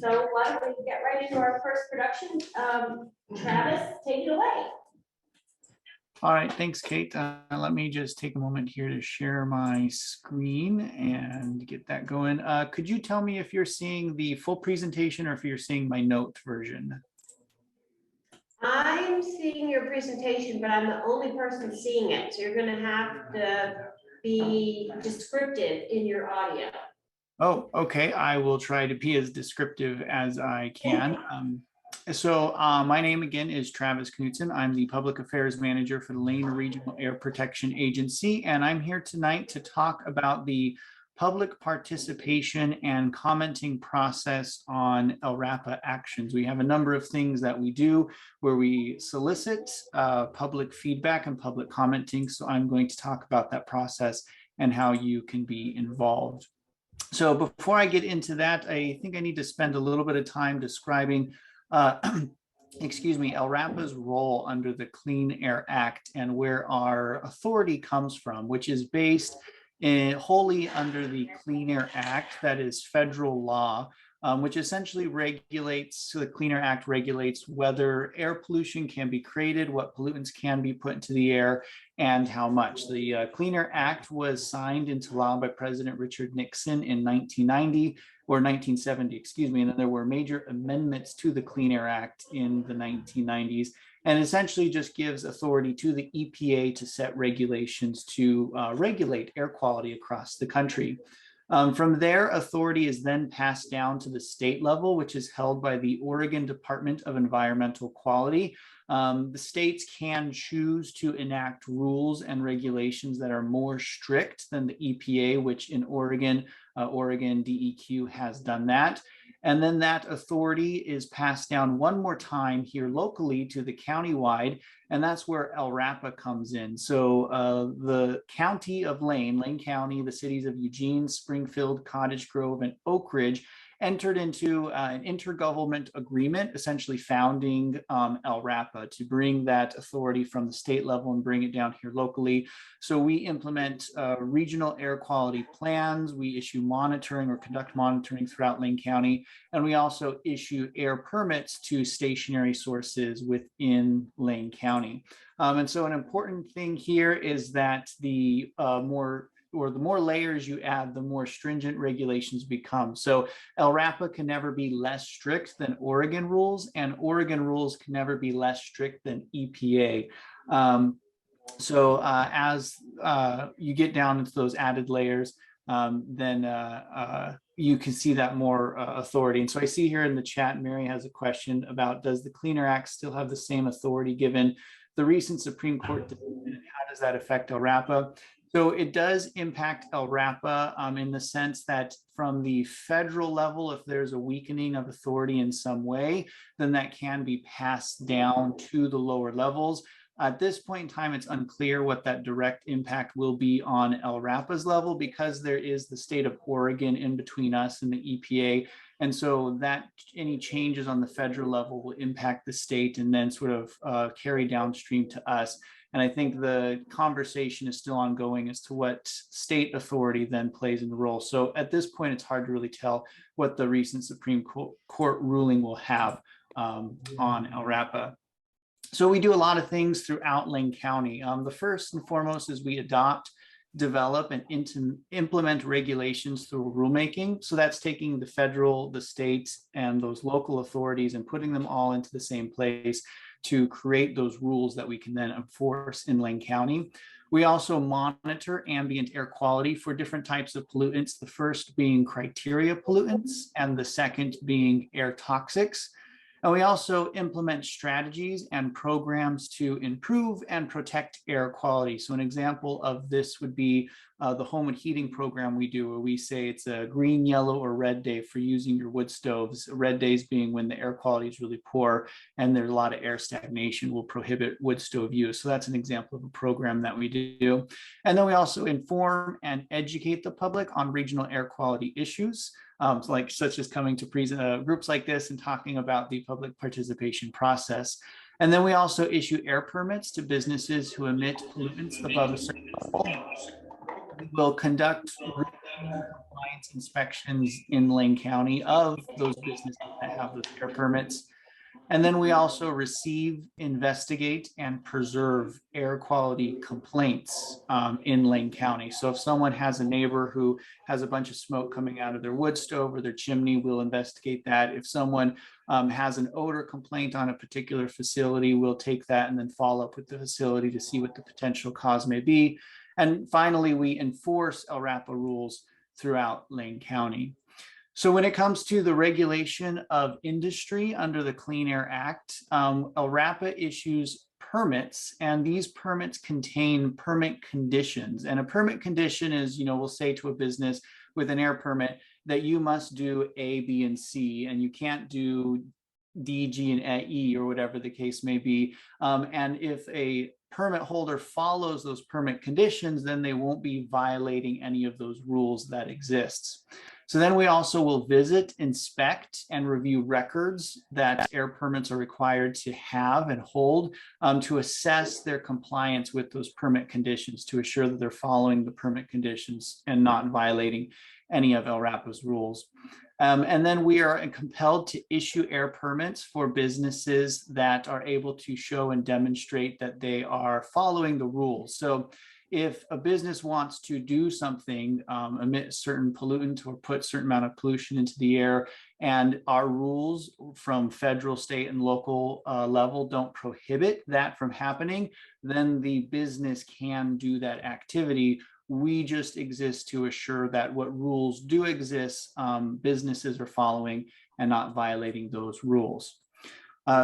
So why don't we get right into our first production? Travis, take it away. All right, thanks, Kate. Let me just take a moment here to share my screen and get that going. Could you tell me if you're seeing the full presentation or if you're seeing my note version? I'm seeing your presentation, but I'm the only person seeing it. So you're going to have to be descriptive in your audio. Oh, okay. I will try to be as descriptive as I can. My name again is Travis Knudsen. I'm the Public Affairs Manager for the Lane Regional Air Protection Agency, and I'm here tonight to talk about the public participation and commenting process on Lrapa actions. We have a number of things that we do where we solicit public feedback and public commenting. So I'm going to talk about that process and how you can be involved. So before I get into that, I think I need to spend a little bit of time describing Lrapa's role under the Clean Air Act and where our authority comes from, which is based wholly under the Clean Air Act, that is federal law, which essentially regulates, so the Clean Air Act regulates whether air pollution can be created, what pollutants can be put into the air, and how much. The Clean Air Act was signed into law by President Richard Nixon in 1990, or 1970, excuse me, and then there were major amendments to the Clean Air Act in the 1990s, and essentially just gives authority to the EPA to set regulations to regulate air quality across the country. From there, authority is then passed down to the state level, which is held by the Oregon Department of Environmental Quality. The states can choose to enact rules and regulations that are more strict than the EPA, which in Oregon, Oregon DEQ has done that. And then that authority is passed down one more time here locally to the countywide, and that's where Lrapa comes in. So the county of Lane County, the cities of Eugene, Springfield, Cottage Grove, and Oak Ridge entered into an intergovernment agreement, essentially founding Lrapa to bring that authority from the state level and bring it down here locally. So we implement regional air quality plans, we issue monitoring or conduct monitoring throughout Lane County, and we also issue air permits to stationary sources within Lane County. And so an important thing here is that the more layers you add, the more stringent regulations become. So Lrapa can never be less strict than Oregon rules, and Oregon rules can never be less strict than EPA. As you get down into those added layers, then you can see that more authority. And so I see here in the chat, Mary has a question about, does the Clean Air Act still have the same authority given the recent Supreme Court decision, and how does that affect Lrapa? So it does impact Lrapa in the sense that from the federal level, if there's a weakening of authority in some way, then that can be passed down to the lower levels. At this point in time, it's unclear what that direct impact will be on Lrapa's level because there is the state of Oregon in between us and the EPA. And so that any changes on the federal level will impact the state and then sort of carry downstream to us. And I think the conversation is still ongoing as to what state authority then plays in the role. So at this point, it's hard to really tell what the recent Supreme Court ruling will have on Lrapa. So we do a lot of things throughout Lane County. The first and foremost is we adopt, develop, and implement regulations through rulemaking. So that's taking the federal, the states, and those local authorities and putting them all into the same place to create those rules that we can then enforce in Lane County. We also monitor ambient air quality for different types of pollutants, the first being criteria pollutants and the second being air toxics. And we also implement strategies and programs to improve and protect air quality. So an example of this would be the home and heating program we do, where we say it's a green, yellow, or red day for using your wood stoves. Red days being when the air quality is really poor and there's a lot of air stagnation, will prohibit wood stove use. So that's an example of a program that we do. And then we also inform and educate the public on regional air quality issues. Such as coming to groups like this and talking about the public participation process. And then we also issue air permits to businesses who emit pollutants above a certain level. We will conduct compliance inspections in Lane County of those businesses that have those air permits. And then we also receive, investigate, and preserve air quality complaints in Lane County. So if someone has a neighbor who has a bunch of smoke coming out of their wood stove or their chimney, we'll investigate that. If someone has an odor complaint on a particular facility, we'll take that and then follow up with the facility to see what the potential cause may be. And finally, we enforce Lrapa rules throughout Lane County. So when it comes to the regulation of industry under the Clean Air Act, Lrapa issues permits, and these permits contain permit conditions. And a permit condition is, we'll say to a business with an air permit that you must do A, B, and C, and you can't do D, G, and E, or whatever the case may be. And if a permit holder follows those permit conditions, then they won't be violating any of those rules that exists. So then we also will visit, inspect, and review records that air permits are required to have and hold to assess their compliance with those permit conditions, to assure that they're following the permit conditions and not violating any of Lrapa's rules. And then we are compelled to issue air permits for businesses that are able to show and demonstrate that they are following the rules. So if a business wants to do something, emit a certain pollutant or put a certain amount of pollution into the air, and our rules from federal, state, and local level don't prohibit that from happening, then the business can do that activity. We just exist to assure that what rules do exist, businesses are following and not violating those rules.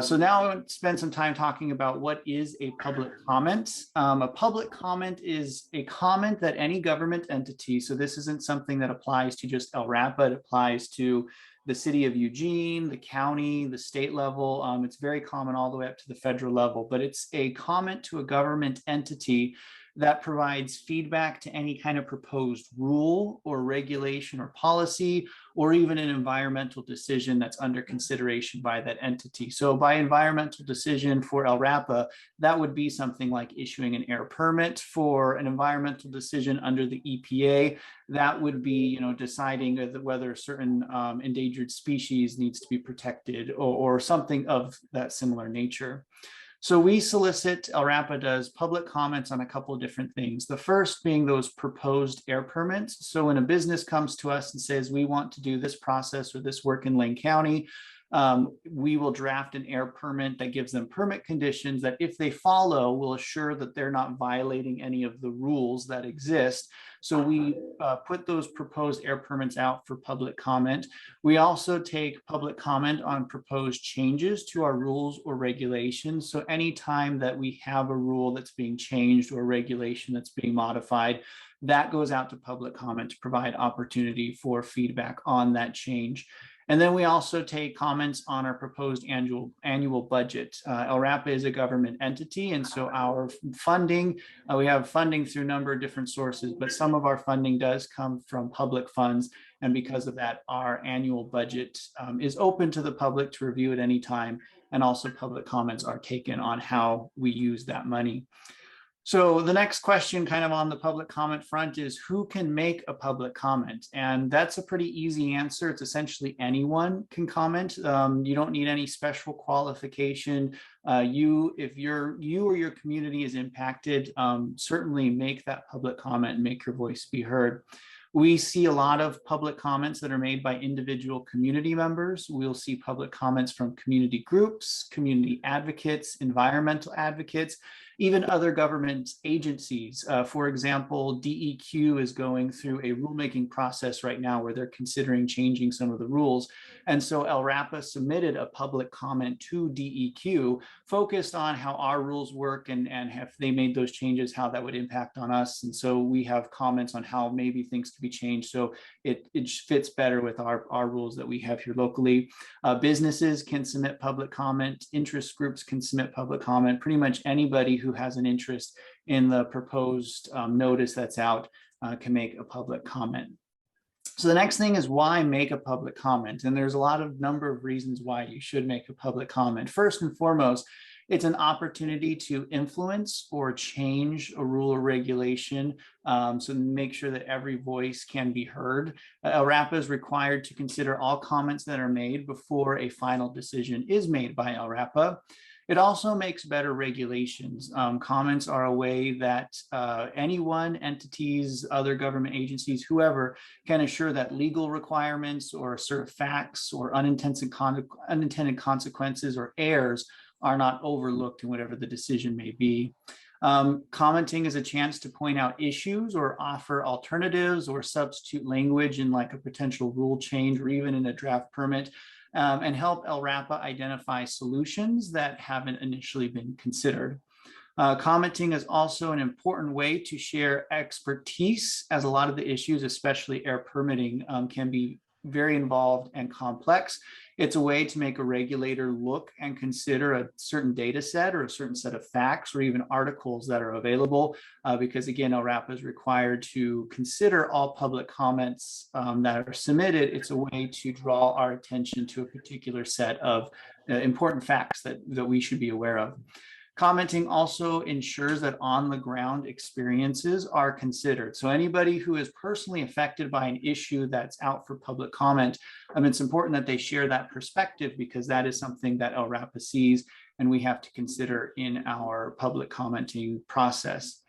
So now I want to spend some time talking about what is a public comment. A public comment is a comment that any government entity, so this isn't something that applies to just Lrapa, it applies to the city of Eugene, the county, the state level. It's very common all the way up to the federal level, but it's a comment to a government entity that provides feedback to any kind of proposed rule or regulation or policy, or even an environmental decision that's under consideration by that entity. So by environmental decision for Lrapa, that would be something like issuing an air permit. For an environmental decision under the EPA, that would be, deciding whether a certain endangered species needs to be protected, or something of that similar nature. So we solicit, Lrapa does, public comments on a couple of different things. The first being those proposed air permits. So when a business comes to us and says, we want to do this process or this work in Lane County, we will draft an air permit that gives them permit conditions that, if they follow, will assure that they're not violating any of the rules that exist. So we put those proposed air permits out for public comment. We also take public comment on proposed changes to our rules or regulations. So anytime that we have a rule that's being changed or a regulation that's being modified, that goes out to public comment to provide opportunity for feedback on that change. And then we also take comments on our proposed annual budget. Lrapa is a government entity, and so our funding, we have funding through a number of different sources, but some of our funding does come from public funds. And because of that, our annual budget is open to the public to review at any time. And also public comments are taken on how we use that money. So the next question kind of on the public comment front is, who can make a public comment? And that's a pretty easy answer. It's essentially anyone can comment. You don't need any special qualification. If you or your community is impacted, certainly make that public comment and make your voice be heard. We see a lot of public comments that are made by individual community members. We'll see public comments from community groups, community advocates, environmental advocates, even other government agencies. For example, DEQ is going through a rulemaking process right now where they're considering changing some of the rules. And so Lrapa submitted a public comment to DEQ focused on how our rules work and have they made those changes, how that would impact on us. And so we have comments on how maybe things could be changed so it fits better with our rules that we have here locally. Businesses can submit public comment, interest groups can submit public comment. Pretty much anybody who has an interest in the proposed notice that's out can make a public comment. So the next thing is, why make a public comment? And there's a number of reasons why you should make a public comment. First and foremost, It's an opportunity to influence or change a rule or regulation, so make sure that every voice can be heard. Lrapa is required to consider all comments that are made before a final decision is made by Lrapa. It also makes better regulations. Comments are a way that anyone, entities, other government agencies, whoever, can assure that legal requirements or sort of facts or unintended consequences or errors are not overlooked in whatever the decision may be. Commenting is a chance to point out issues or offer alternatives or substitute language in like a potential rule change or even in a draft permit, and help Lrapa identify solutions that haven't initially been considered. Commenting is also an important way to share expertise, as a lot of the issues, especially air permitting, can be very involved and complex. It's a way to make a regulator look and consider a certain data set or a certain set of facts or even articles that are available, because again, Lrapa is required to consider all public comments that are submitted. It's a way to draw our attention to a particular set of important facts that we should be aware of. Commenting also ensures that on-the-ground experiences are considered. So anybody who is personally affected by an issue that's out for public comment, it's important that they share that perspective, because that is something that Lrapa sees and we have to consider in our public commenting process.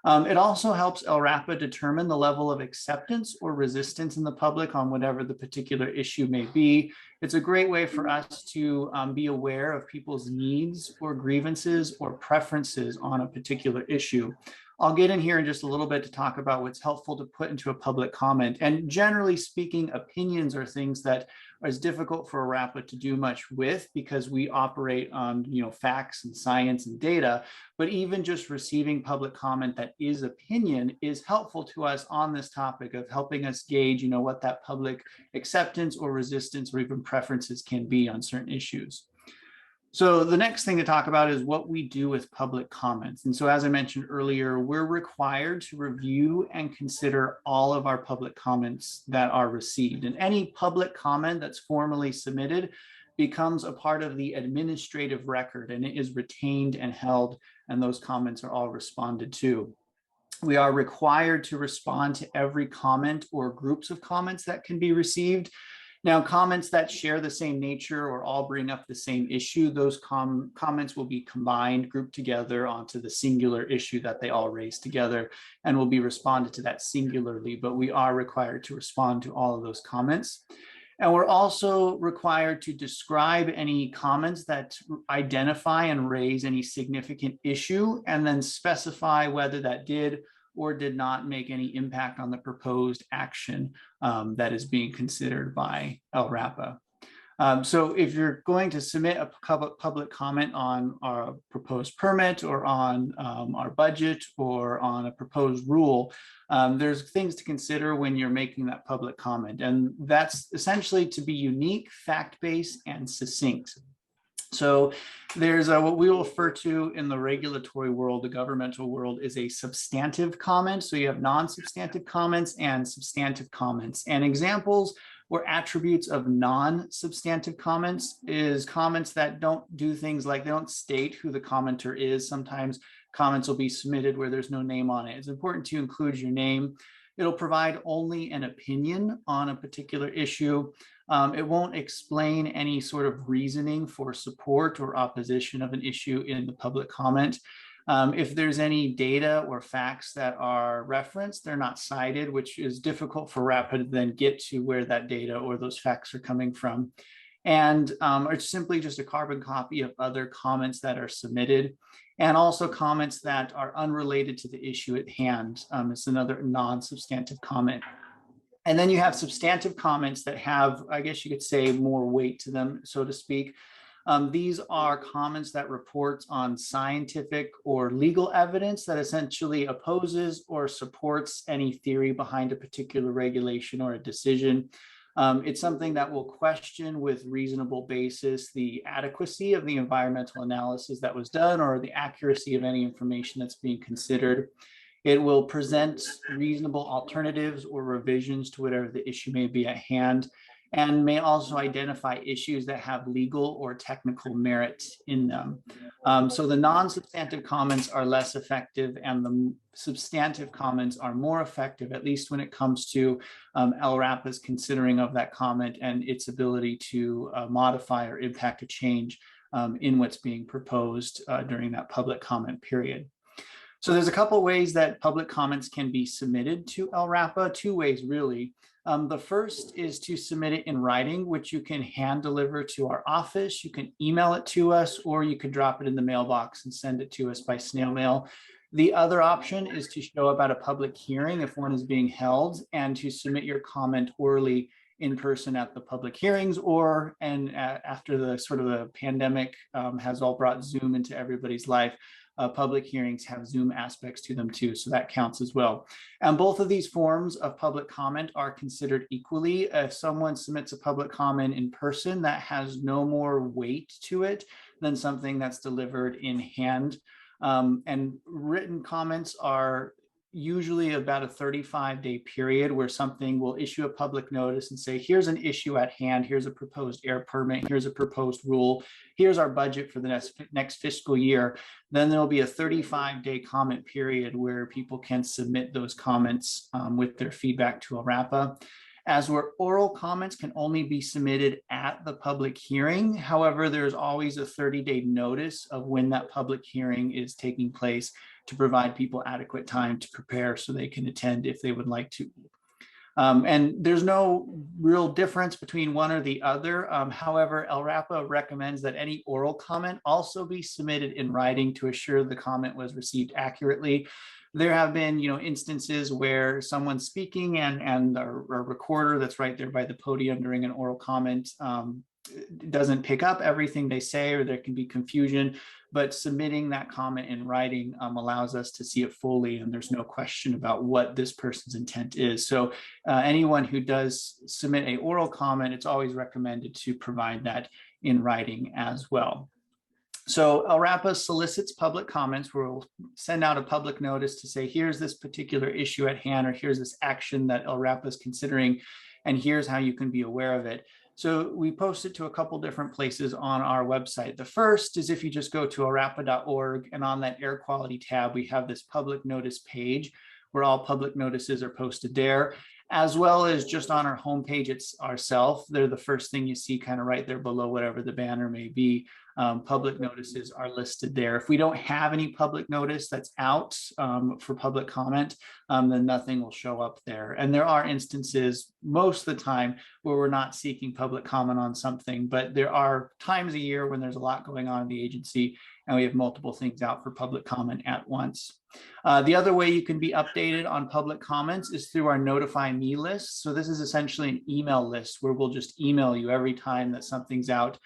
It also helps Lrapa determine the level of acceptance or resistance in the public on whatever the particular issue may be. It's a great way for us to be aware of people's needs or grievances or preferences on a particular issue. I'll get in here in just a little bit to talk about what's helpful to put into a public comment. And generally speaking, opinions are things that are difficult for Lrapa to do much with, because we operate on facts and science and data. But even just receiving public comment that is opinion is helpful to us on this topic of helping us gauge what that public acceptance or resistance or even preferences can be on certain issues. So the next thing to talk about is what we do with public comments. And so, as I mentioned earlier, we're required to review and consider all of our public comments that are received. And any public comment that's formally submitted becomes a part of the administrative record, and it is retained and held, and those comments are all responded to. We are required to respond to every comment or groups of comments that can be received. Now, comments that share the same nature or all bring up the same issue, those comments will be combined, grouped together onto the singular issue that they all raise together, and will be responded to that singularly, but we are required to respond to all of those comments. And we're also required to describe any comments that identify and raise any significant issue, and then specify whether that did or did not make any impact on the proposed action that is being considered by Lrapa. So if you're going to submit a public comment on our proposed permit or on our budget or on a proposed rule, there's things to consider when you're making that public comment. And that's essentially to be unique, fact-based, and succinct. So there's what we will refer to in the regulatory world, the governmental world, is a substantive comment. So you have non-substantive comments and substantive comments. And examples or attributes of non-substantive comments is comments that don't do things like they don't state who the commenter is. Sometimes comments will be submitted where there's no name on it. It's important to include your name. It'll provide only an opinion on a particular issue. It won't explain any sort of reasoning for support or opposition of an issue in the public comment. If there's any data or facts that are referenced, they're not cited, which is difficult for Lrapa to then get to where that data or those facts are coming from. And it's simply just a carbon copy of other comments that are submitted, and also comments that are unrelated to the issue at hand. It's another non-substantive comment. And then you have substantive comments that have, I guess you could say, more weight to them, so to speak. These are comments that report on scientific or legal evidence that essentially opposes or supports any theory behind a particular regulation or a decision. It's something that will question with reasonable basis the adequacy of the environmental analysis that was done or the accuracy of any information that's being considered. It will present reasonable alternatives or revisions to whatever the issue may be at hand. and may also identify issues that have legal or technical merit in them. So the non-substantive comments are less effective and the substantive comments are more effective, at least when it comes to Lrapa's considering of that comment and its ability to modify or impact a change in what's being proposed during that public comment period. So there's a couple ways that public comments can be submitted to Lrapa, two ways really. The first is to submit it in writing, which you can hand deliver to our office. You can email it to us, or you could drop it in the mailbox and send it to us by snail mail. The other option is to show up at a public hearing if one is being held, and to submit your comment orally in person at the public hearings, or after the sort of the pandemic has all brought Zoom into everybody's life, public hearings have Zoom aspects to them too, so that counts as well. And both of these forms of public comment are considered equally. If someone submits a public comment in person, that has no more weight to it than something that's delivered in hand. And written comments are usually about a 35-day period where something will issue a public notice and say, here's an issue at hand, here's a proposed air permit, here's a proposed rule, here's our budget for the next fiscal year. Then there'll be a 35-day comment period where people can submit those comments with their feedback to Lrapa. As where oral comments can only be submitted at the public hearing. However, there's always a 30-day notice of when that public hearing is taking place to provide people adequate time to prepare so they can attend if they would like to. And there's no real difference between one or the other. However, Lrapa recommends that any oral comment also be submitted in writing to assure the comment was received accurately. There have been, instances where someone's speaking and a recorder that's right there by the podium during an oral comment doesn't pick up everything they say, or there can be confusion, but submitting that comment in writing allows us to see it fully, and there's no question about what this person's intent is. So anyone who does submit an oral comment, it's always recommended to provide that in writing as well. So Lrapa solicits public comments. We'll send out a public notice to say, here's this particular issue at hand, or here's this action that Lrapa is considering, and here's how you can be aware of it. So we post it to a couple different places on our website. The first is if you just go to lrapa.org, and on that air quality tab, we have this public notice page where all public notices are posted there, as well as just on our homepage ourselves. They're the first thing you see kind of right there below whatever the banner may be. Public notices are listed there. If we don't have any public notice that's out for public comment, then nothing will show up there. And there are instances most of the time where we're not seeking public comment on something, but there are times a year when there's a lot going on in the agency and we have multiple things out for public comment at once. The other way you can be updated on public comments is through our Notify Me list. So this is essentially an email list where we'll just email you every time that something's out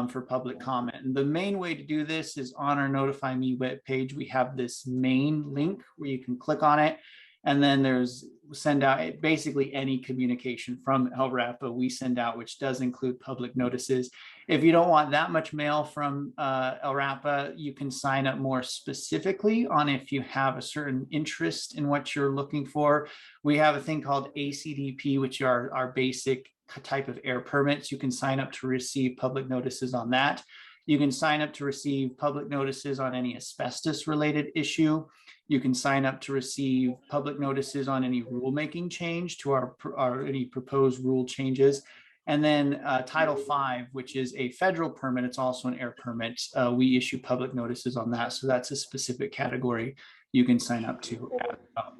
for public comment. And the main way to do this is on our Notify Me webpage. We have this main link where you can click on it, and then there's send out basically any communication from Lrapa we send out, which does include public notices. If you don't want that much mail from Lrapa, you can sign up more specifically on if you have a certain interest in what you're looking for. We have a thing called ACDP, which are our basic type of air permits. You can sign up to receive public notices on that. You can sign up to receive public notices on any asbestos related issue. You can sign up to receive public notices on any rulemaking change to our any proposed rule changes. And then Title V, which is a federal permit, it's also an air permit. We issue public notices on that. So that's a specific category you can sign up to as well.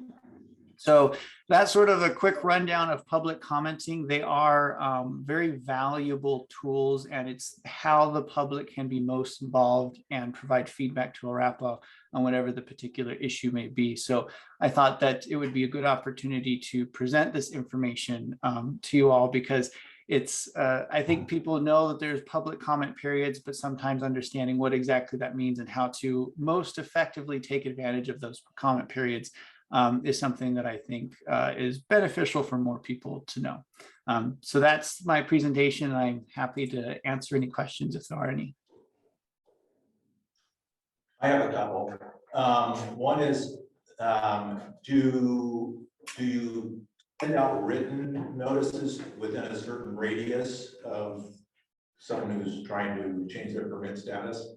So that's sort of a quick rundown of public commenting. They are very valuable tools, and it's how the public can be most involved and provide feedback to Lrapa on whatever the particular issue may be. So I thought that it would be a good opportunity to present this information to you all, because it's, I think people know that there's public comment periods, but sometimes understanding what exactly that means and how to most effectively take advantage of those comment periods is something that I think is beneficial for more people to know. So that's my presentation. I'm happy to answer any questions if there are any. I have a couple. One is, do you send out written notices within a certain radius of someone who's trying to change their permit status?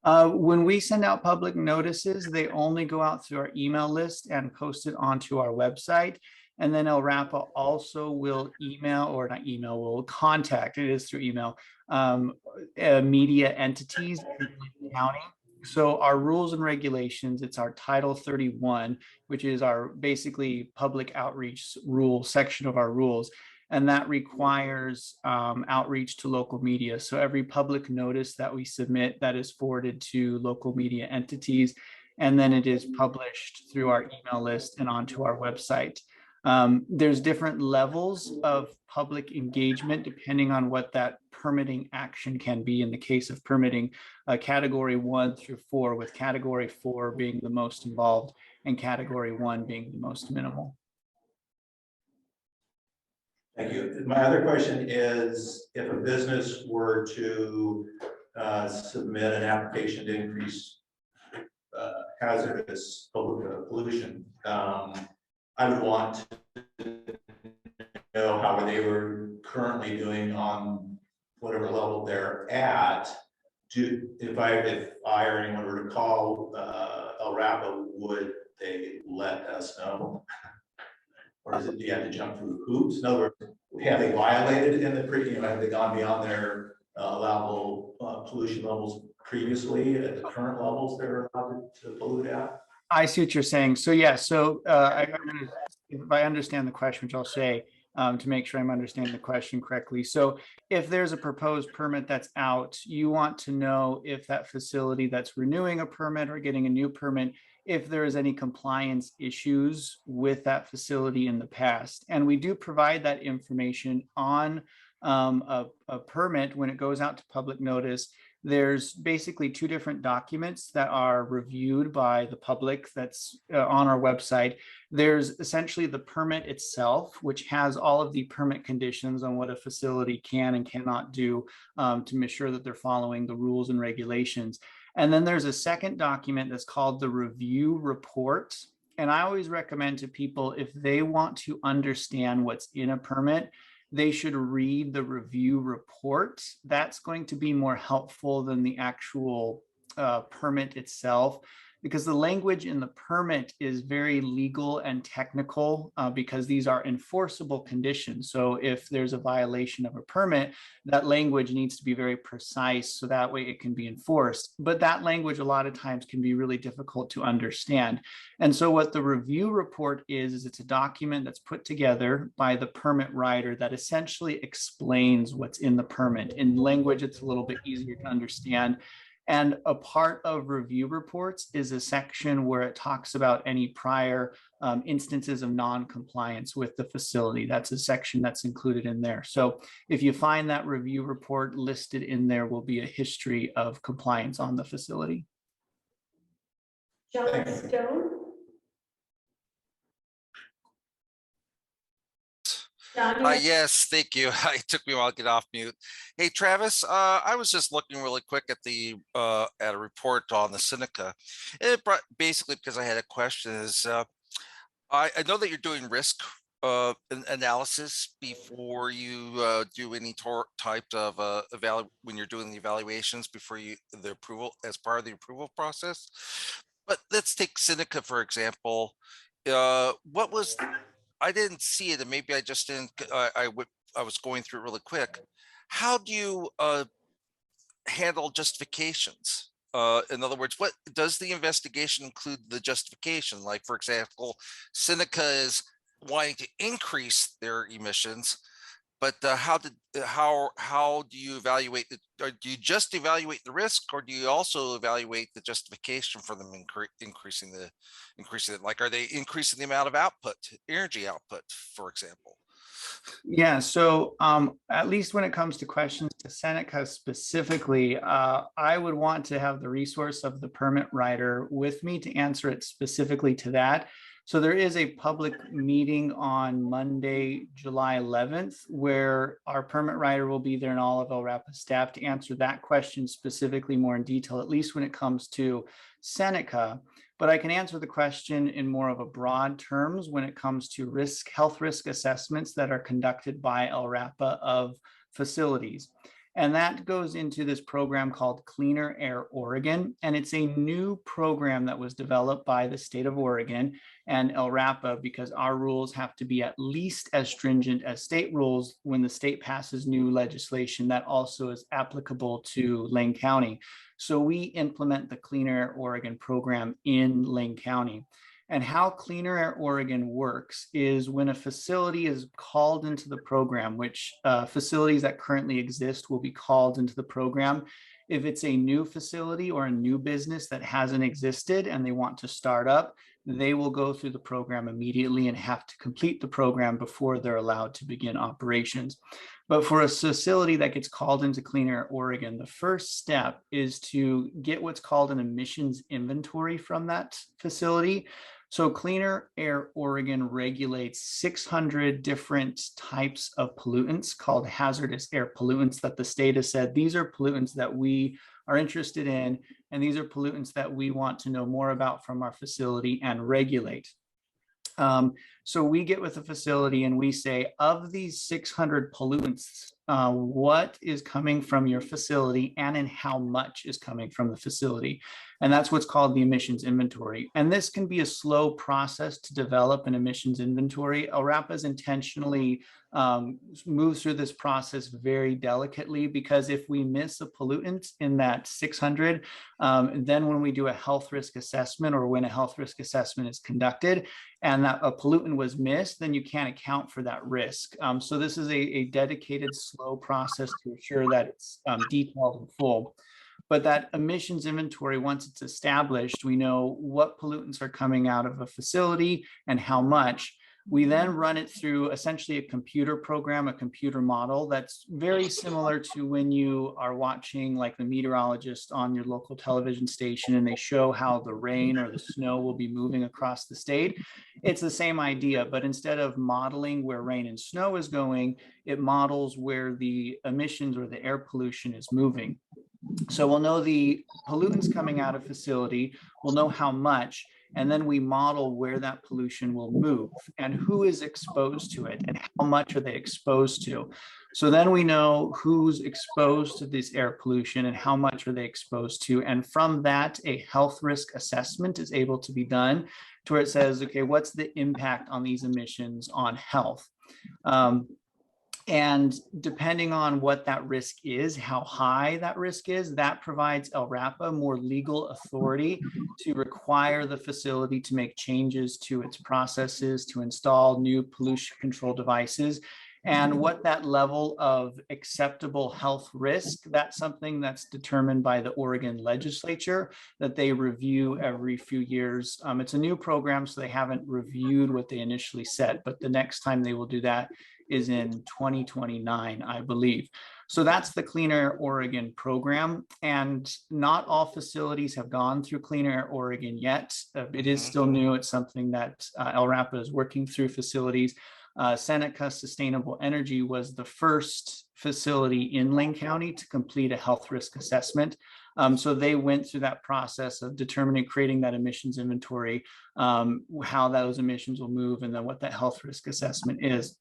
When we send out public notices, they only go out through our email list and post it onto our website. And then Lrapa also will email, or not email, will contact, it is through email, media entities in the county. So our rules and regulations, it's our Title 31, which is our basically public outreach rule section of our rules. And that requires outreach to local media. So every public notice that we submit, that is forwarded to local media entities, and then it is published through our email list and onto our website. There's different levels of public engagement depending on what that permitting action can be. In the case of permitting, category 1 through 4, with category 4 being the most involved and category 1 being the most minimal. Thank you. My other question is, if a business were to submit an application to increase hazardous pollution, I would want to know how they were currently doing on whatever level they're at. If I or anyone were to call Lrapa, would they let us know? Or is it, do you have to jump through hoops? In other words, have they violated in the have they gone beyond their allowable pollution levels previously at the current levels they're allowed to pollute at? I see what you're saying. So yeah, so if I understand the question, which I'll say to make sure I'm understanding the question correctly. So if there's a proposed permit that's out, you want to know if that facility that's renewing a permit or getting a new permit, if there is any compliance issues with that facility in the past. And we do provide that information on a permit when it goes out to public notice. There's basically 2 different documents that are reviewed by the public that's on our website. There's essentially the permit itself, which has all of the permit conditions on what a facility can and cannot do to make sure that they're following the rules and regulations. And then there's a second document that's called the review report. And I always recommend to people, if they want to understand what's in a permit, they should read the review report. That's going to be more helpful than the actual permit itself, because the language in the permit is very legal and technical because these are enforceable conditions. So if there's a violation of a permit, that language needs to be very precise so that way it can be enforced. But that language a lot of times can be really difficult to understand. And so what the review report is it's a document that's put together by the permit writer that essentially explains what's in the permit. In language, it's a little bit easier to understand. And a part of review reports is a section where it talks about any prior instances of non-compliance with the facility. That's a section that's included in there. So if you find that review report, listed in there will be a history of compliance on the facility. John Stone? Yes, thank you. It took me a while to get off mute. Hey, Travis, I was just looking really quick at the at a report on the Seneca. It brought, basically because I had a question is I know that you're doing risk analysis before you do any type of when you're doing the evaluations before the approval as part of the approval process. But let's take Seneca for example. What was I didn't see it, and maybe I just didn't. I was going through it really quick. How do you handle justifications? In other words, what does the investigation include? The justification, like for example, Seneca is wanting to increase their emissions, but how do you evaluate the? Or do you just evaluate the risk, or do you also evaluate the justification for them increasing it? Like, are they increasing the amount of output, energy output, for example? Yeah, so at least when it comes to questions to Seneca specifically, I would want to have the resource of the permit writer with me to answer it specifically to that. So there is a public meeting on Monday, July 11th, where our permit writer will be there and all of Lrapa staff to answer that question specifically more in detail, at least when it comes to Seneca. But I can answer the question in more of a broad terms when it comes to health risk assessments that are conducted by Lrapa of facilities. And that goes into this program called Cleaner Air Oregon. And it's a new program that was developed by the state of Oregon and Lrapa, because our rules have to be at least as stringent as state rules when the state passes new legislation that also is applicable to Lane County. So we implement the Cleaner Air Oregon program in Lane County. And how Cleaner Air Oregon works is when a facility is called into the program, which facilities that currently exist will be called into the program. If it's a new facility or a new business that hasn't existed and they want to start up, they will go through the program immediately and have to complete the program before they're allowed to begin operations. But for a facility that gets called into Clean Air Oregon, the first step is to get what's called an emissions inventory from that facility. So Cleaner Air Oregon regulates 600 different types of pollutants called hazardous air pollutants that the state has said, these are pollutants that we are interested in, and these are pollutants that we want to know more about from our facility and regulate. So we get with the facility and we say, of these 600 pollutants, what is coming from your facility and in how much is coming from the facility? And that's what's called the emissions inventory. And this can be a slow process to develop an emissions inventory. Lrapa is intentionally moves through this process very delicately, because if we miss a pollutant in that 600, then when we do a health risk assessment, or when a health risk assessment is conducted and that a pollutant was missed, then you can't account for that risk. So this is a dedicated, slow process to ensure that it's detailed and full. But that emissions inventory, once it's established, we know what pollutants are coming out of a facility and how much. We then run it through essentially a computer program, a computer model that's very similar to when you are watching like the meteorologist on your local television station and they show how the rain or the snow will be moving across the state. It's the same idea, but instead of modeling where rain and snow is going, it models where the emissions or the air pollution is moving. So we'll know the pollutants coming out of facility, we'll know how much, and then we model where that pollution will move and who is exposed to it and how much are they exposed to. So then we know who's exposed to this air pollution and how much are they exposed to. And from that, a health risk assessment is able to be done to where it says, okay, what's the impact on these emissions on health? And depending on what that risk is, how high that risk is, that provides Lrapa more legal authority to require the facility to make changes to its processes, to install new pollution control devices. And what that level of acceptable health risk, that's something that's determined by the Oregon legislature that they review every few years. It's a new program, so they haven't reviewed what they initially set, but the next time they will do that is in 2029, I believe. So that's the Clean Air Oregon program. And not all facilities have gone through Clean Air Oregon yet. It is still new. It's something that Lrapa is working through facilities. Seneca Sustainable Energy was the first facility in Lane County to complete a health risk assessment. So they went through that process of determining, creating that emissions inventory, how those emissions will move, and then what that health risk assessment is.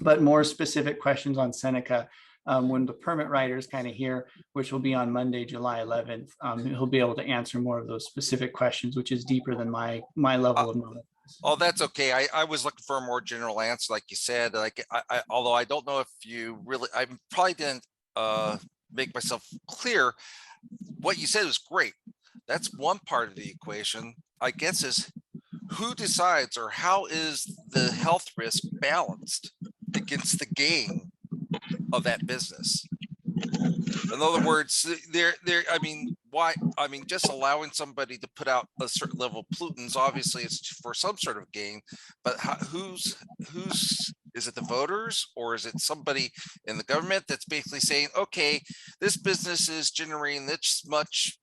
But more specific questions on Seneca, when the permit writer is kind of here, which will be on Monday, July 11th, he'll be able to answer more of those specific questions, which is deeper than my level of knowledge. Oh, that's okay. I was looking for a more general answer, like you said. Like, although I don't know if you really, I probably didn't make myself clear. What you said was great. That's one part of the equation, I guess, is who decides, or how is the health risk balanced against the gain of that business? In other words, I mean, why? I mean, just allowing somebody to put out a certain level of pollutants, obviously it's for some sort of gain, but who's is it the voters, or is it somebody in the government that's basically saying, okay, this business is generating this much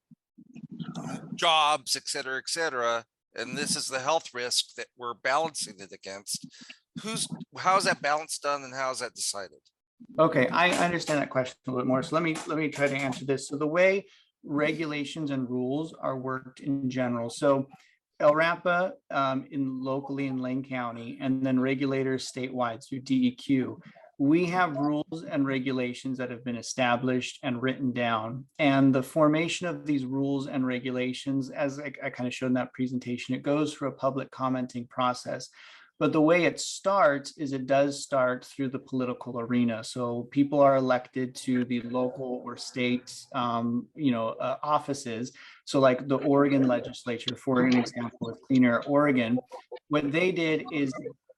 jobs, et cetera, and this is the health risk that we're balancing it against? How's that balance done, and how's that decided? Okay, I understand that question a little bit more. So let me try to answer this. So the way regulations and rules are worked in general. So Lrapa in locally in Lane County, and then regulators statewide through DEQ. We have rules and regulations that have been established and written down. And the formation of these rules and regulations, as I kind of showed in that presentation, it goes through a public commenting process. But the way it starts is it does start through the political arena. So people are elected to the local or state, offices. So like the Oregon legislature, for an example, with Clean Air Oregon, what they did is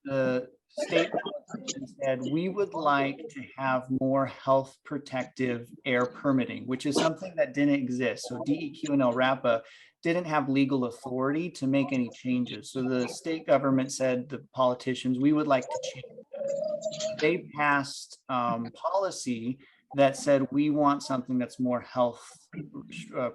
the state politicians said, we would like to have more health protective air permitting, which is something that didn't exist. So DEQ and Lrapa didn't have legal authority to make any changes. So the state government said, the politicians, we would like to change that. They passed policy that said, we want something that's more health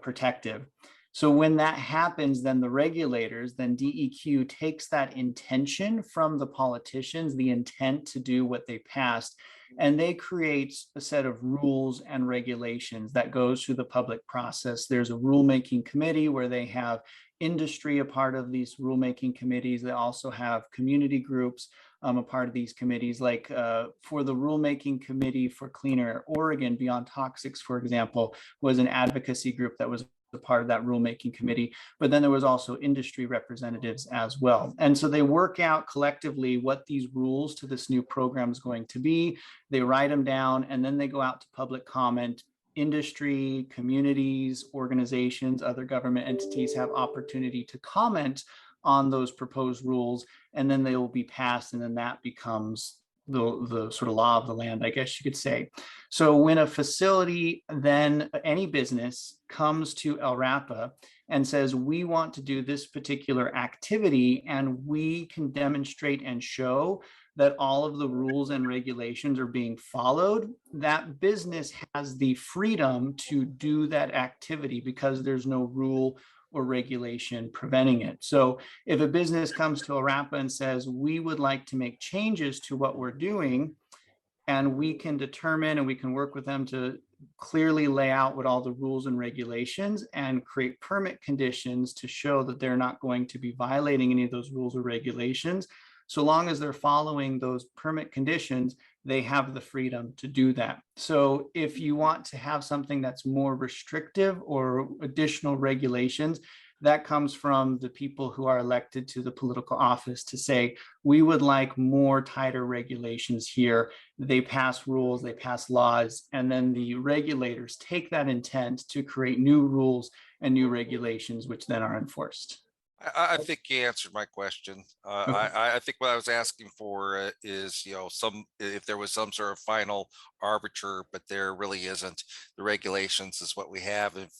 protective. So when that happens, then the regulators, then DEQ takes that intention from the politicians, the intent to do what they passed, and they create a set of rules and regulations that goes through the public process. There's a rulemaking committee where they have industry a part of these rulemaking committees. They also have community groups a part of these committees, like for the rulemaking committee for Clean Air Oregon, Beyond Toxics, for example, was an advocacy group that was a part of that rulemaking committee, but then there was also industry representatives as well. And so they work out collectively what these rules to this new program is going to be. They write them down, and then they go out to public comment. Industry, communities, organizations, other government entities have opportunity to comment on those proposed rules, and then they will be passed, and then that becomes the sort of law of the land, I guess you could say. So when a facility, then any business comes to Lrapa and says, we want to do this particular activity, and we can demonstrate and show that all of the rules and regulations are being followed, that business has the freedom to do that activity because there's no rule or regulation preventing it. So if a business comes to Lrapa and says, we would like to make changes to what we're doing, and we can determine and we can work with them to clearly lay out what all the rules and regulations and create permit conditions to show that they're not going to be violating any of those rules or regulations. So long as they're following those permit conditions, they have the freedom to do that. So if you want to have something that's more restrictive or additional regulations, that comes from the people who are elected to the political office to say, we would like more tighter regulations here. They pass rules, they pass laws, and then the regulators take that intent to create new rules and new regulations, which then are enforced. I think you answered my question. Okay. I think what I was asking for is, if there was some sort of final arbiter, but there really isn't. The regulations is what we have. As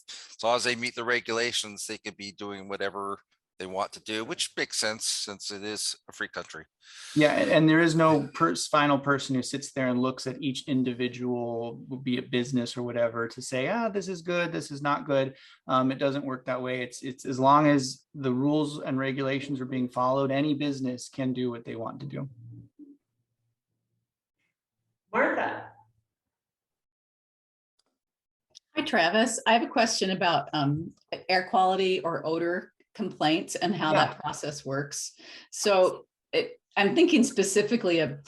long as they meet the regulations, they could be doing whatever they want to do, which makes sense since it is a free country. Yeah, and there is no final person who sits there and looks at each individual, be it business or whatever, to say, this is good, this is not good. It doesn't work that way. It's as long as the rules and regulations are being followed, any business can do what they want to do. Martha. Hi, Travis. I have a question about air quality or odor complaints and how that process works. So I'm thinking specifically of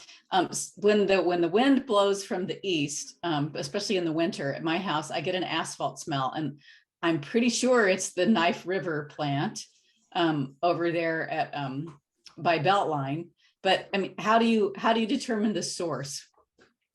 when the wind blows from the east, especially in the winter at my house, I get an asphalt smell, and I'm pretty sure it's the Knife River plant over there at by Beltline. But I mean, how do you determine the source?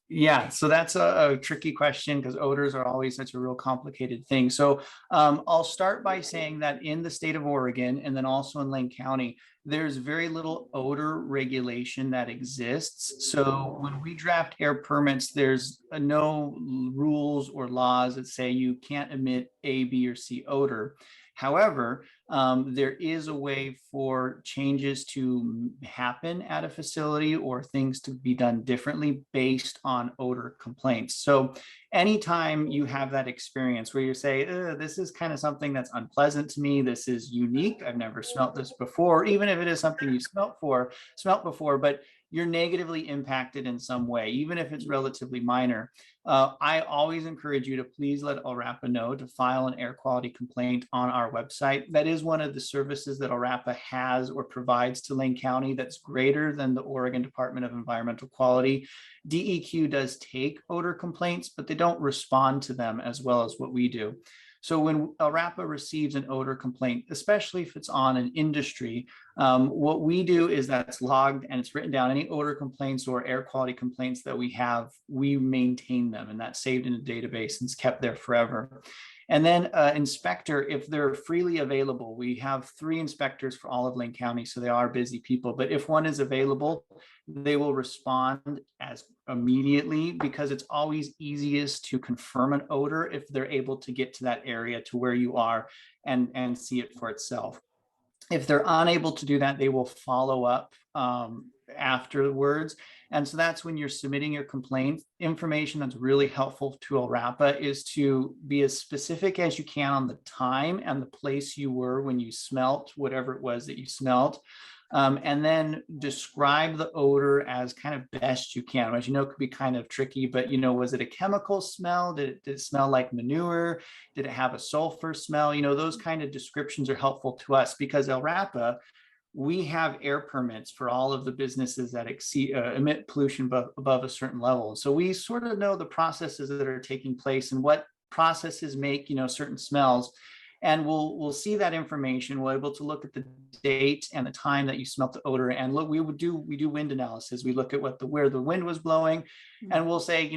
Yeah, so that's a tricky question because odors are always such a real complicated thing. So I'll start by saying that in the state of Oregon and then also in Lane County, there's very little odor regulation that exists. So when we draft air permits, there's no rules or laws that say you can't emit A, B, or C odor. However, there is a way for changes to happen at a facility or things to be done differently based on odor complaints. So anytime you have that experience where you say, this is kind of something that's unpleasant to me, this is unique, I've never smelt this before, even if it is something you smelt before, but you're negatively impacted in some way, even if it's relatively minor. I always encourage you to please let Lrapa know to file an air quality complaint on our website. That is one of the services that Lrapa has or provides to Lane County that's greater than the Oregon Department of Environmental Quality. DEQ does take odor complaints, but they don't respond to them as well as what we do. So when Lrapa receives an odor complaint, especially if it's on an industry, what we do is that's logged and it's written down. Any odor complaints or air quality complaints that we have, we maintain them, and that's saved in a database and it's kept there forever. And then inspector, if they're freely available, we have 3 inspectors for all of Lane County, so they are busy people. But if one is available, they will respond as immediately, because it's always easiest to confirm an odor if they're able to get to that area to where you are and see it for itself. If they're unable to do that, they will follow up afterwards. And so that's when you're submitting your complaint. Information that's really helpful to Lrapa is to be as specific as you can on the time and the place you were when you smelt whatever it was that you smelt. And then describe the odor as kind of best you can. As you know, it could be kind of tricky, but was it a chemical smell? Did it smell like manure? Did it have a sulfur smell? Those kind of descriptions are helpful to us, because Lrapa, we have air permits for all of the businesses that emit pollution above a certain level. So we sort of know the processes that are taking place and what processes make certain smells. And we'll see that information. We're able to look at the date and the time that you smelt the odor. And look, we do wind analysis. We look at where the wind was blowing, and we'll say,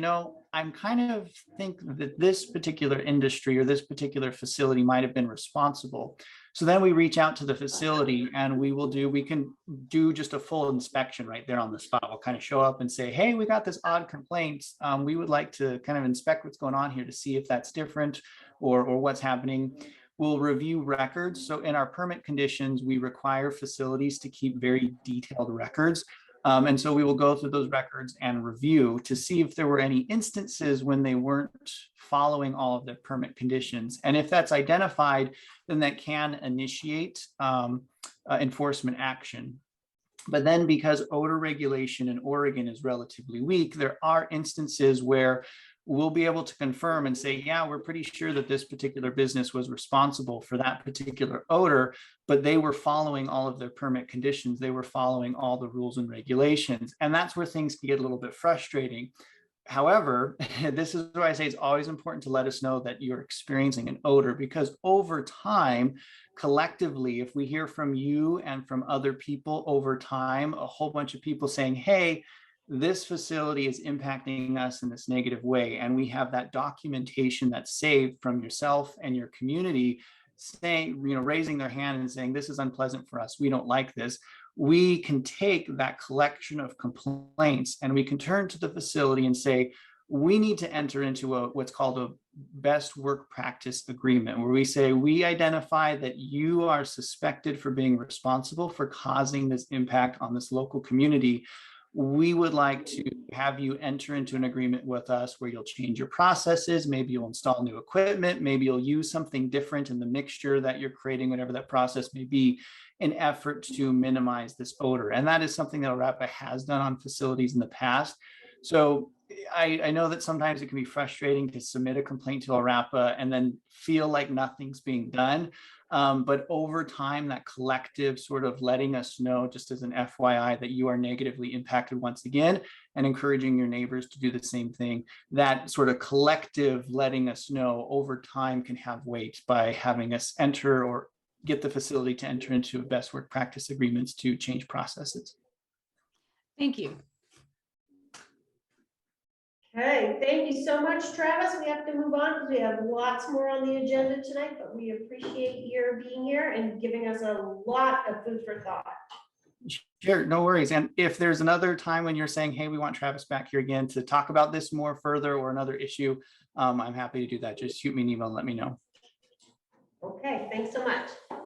I'm kind of think that this particular industry or this particular facility might have been responsible. So then we reach out to the facility and we can do just a full inspection right there on the spot. We'll kind of show up and say, hey, we got this odd complaint. We would like to kind of inspect what's going on here to see if that's different or what's happening. We'll review records. So in our permit conditions, we require facilities to keep very detailed records. And so we will go through those records and review to see if there were any instances when they weren't following all of the permit conditions. And if that's identified, then that can initiate enforcement action. But then, because odor regulation in Oregon is relatively weak, there are instances where we'll be able to confirm and say, yeah, we're pretty sure that this particular business was responsible for that particular odor, but they were following all of their permit conditions. They were following all the rules and regulations. And that's where things can get a little bit frustrating. However, this is why I say it's always important to let us know that you're experiencing an odor, because over time, collectively, if we hear from you and from other people over time, a whole bunch of people saying, hey, this facility is impacting us in this negative way, and we have that documentation that's saved from yourself and your community saying, raising their hand and saying, this is unpleasant for us, we don't like this, we can take that collection of complaints and we can turn to the facility and say, we need to enter into what's called a best work practice agreement, where we say, we identify that you are suspected for being responsible for causing this impact on this local community. We would like to have you enter into an agreement with us where you'll change your processes. Maybe you'll install new equipment. Maybe you'll use something different in the mixture that you're creating, whatever that process may be, in effort to minimize this odor. And that is something that Lrapa has done on facilities in the past. So I know that sometimes it can be frustrating to submit a complaint to Lrapa and then feel like nothing's being done. But over time, that collective sort of letting us know, just as an FYI, that you are negatively impacted once again, and encouraging your neighbors to do the same thing, that sort of collective letting us know over time can have weight by having us enter or get the facility to enter into best work practice agreements to change processes. Thank you. Okay, thank you so much, Travis. We have to move on because we have lots more on the agenda tonight, but we appreciate your being here and giving us a lot of food for thought. Sure, no worries. And if there's another time when you're saying, hey, we want Travis back here again to talk about this more further or another issue, I'm happy to do that. Just shoot me an email and let me know. Okay, thanks so much.